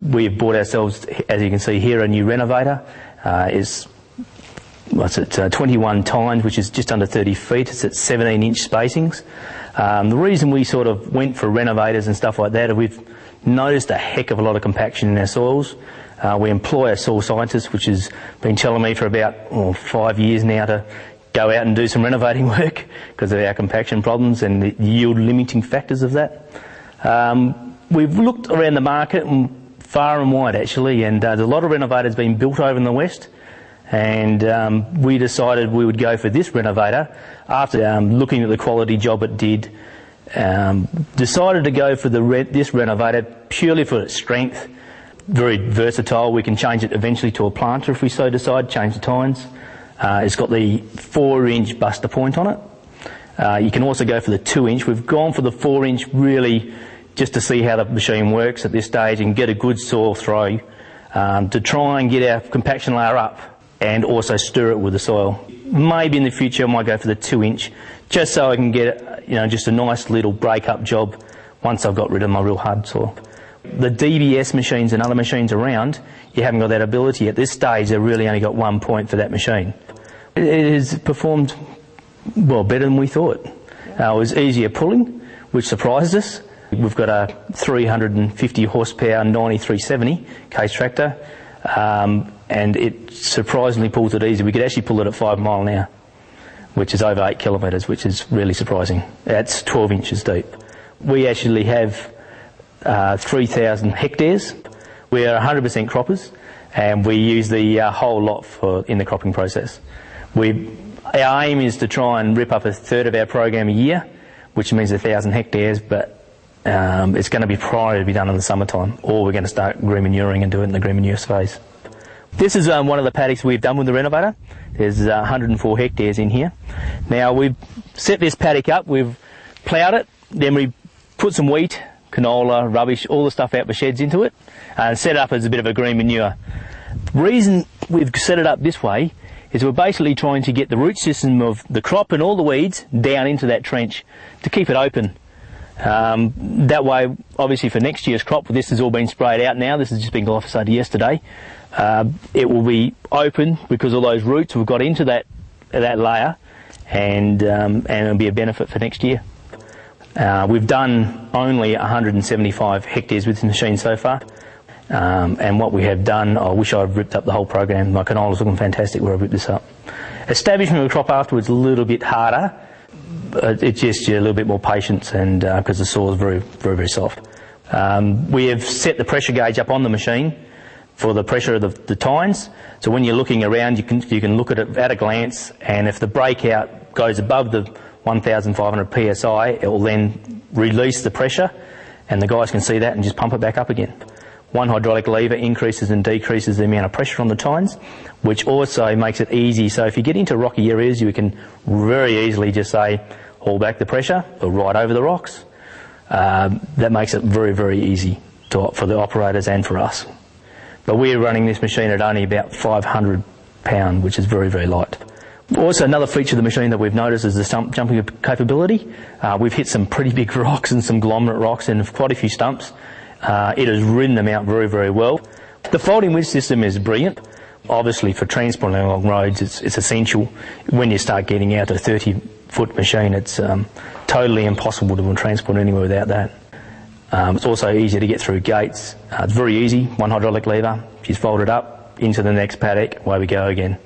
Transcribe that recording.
We've bought ourselves, as you can see here, a new Renovator. It's 21 tines, which is just under 30 feet. It's at 17-inch spacings. The reason we sort of went for Renovators and stuff like that is we've noticed a heck of a lot of compaction in our soils. We employ a soil scientist, which has been telling me for about 5 years now to go out and do some renovating work because of our compaction problems and the yield limiting factors of that. We've looked around the market and far and wide actually, and there's a lot of Renovators being built over in the west, and we decided we would go for this Renovator after looking at the quality job it did. Decided to go for this Renovator purely for its strength. Very versatile. We can change it eventually to a planter if we so decide, change the tines. It's got the 4-inch buster point on it. You can also go for the 2-inch. We've gone for the 4-inch really just to see how the machine works at this stage and get a good soil throw to try and get our compaction layer up and also stir it with the soil. Maybe in the future I might go for the 2-inch just so I can get just a nice little break-up job once I've got rid of my real hard soil. The DBS machines and other machines around, you haven't got that ability. At this stage, they've really only got one point for that machine. It has performed, well, better than we thought. It was easier pulling, which surprised us. We've got a 350 horsepower 9370 case tractor, and it surprisingly pulls it easy. We could actually pull it at 5 mile an hour, which is over 8 kilometres, which is really surprising. That's 12 inches deep. We actually have 3,000 hectares. We are 100% croppers, and we use the whole lot in the cropping process. Our aim is to try and rip up a third of our program a year, which means 1,000 hectares, but it's going to be prior to be done in the summertime, or we're going to start green manuring and do it in the green manure phase. This is one of the paddocks we've done with the Renovator. There's 104 hectares in here. Now we've set this paddock up, we've ploughed it, then we put some wheat, canola, rubbish, all the stuff out the sheds into it, and set it up as a bit of a green manure. The reason we've set it up this way is we're basically trying to get the root system of the crop and all the weeds down into that trench to keep it open. That way, obviously for next year's crop, this has all been sprayed out now, this has just been glyphosated yesterday, it will be open because all those roots we've got into that layer, and it'll be a benefit for next year. We've done only 175 hectares with this machine so far, and what we have done, I wish I'd ripped up the whole program. My canola's looking fantastic where I've ripped this up. Establishment of the crop afterwards is a little bit harder. It's just a little bit more patience, and because the soil is very, very, very soft. We have set the pressure gauge up on the machine for the pressure of the tines, so when you're looking around you can look at it at a glance, and if the breakout goes above the 1,500 psi, it will then release the pressure, and the guys can see that and just pump it back up again. One hydraulic lever increases and decreases the amount of pressure on the tines, which also makes it easy. So if you get into rocky areas, you can very easily just say, haul back the pressure, or right over the rocks. That makes it very, very easy for the operators and for us. But we're running this machine at only about 500 pound, which is very, very light. Also, another feature of the machine that we've noticed is the stump jumping capability. We've hit some pretty big rocks and some glomerate rocks and quite a few stumps. It has ridden them out very, very well. The folding wedge system is brilliant. Obviously, for transporting along roads, it's essential. When you start getting out to a 30-foot machine, it's totally impossible to transport anywhere without that. It's also easier to get through gates. It's very easy. One hydraulic lever, just fold it up into the next paddock, away we go again.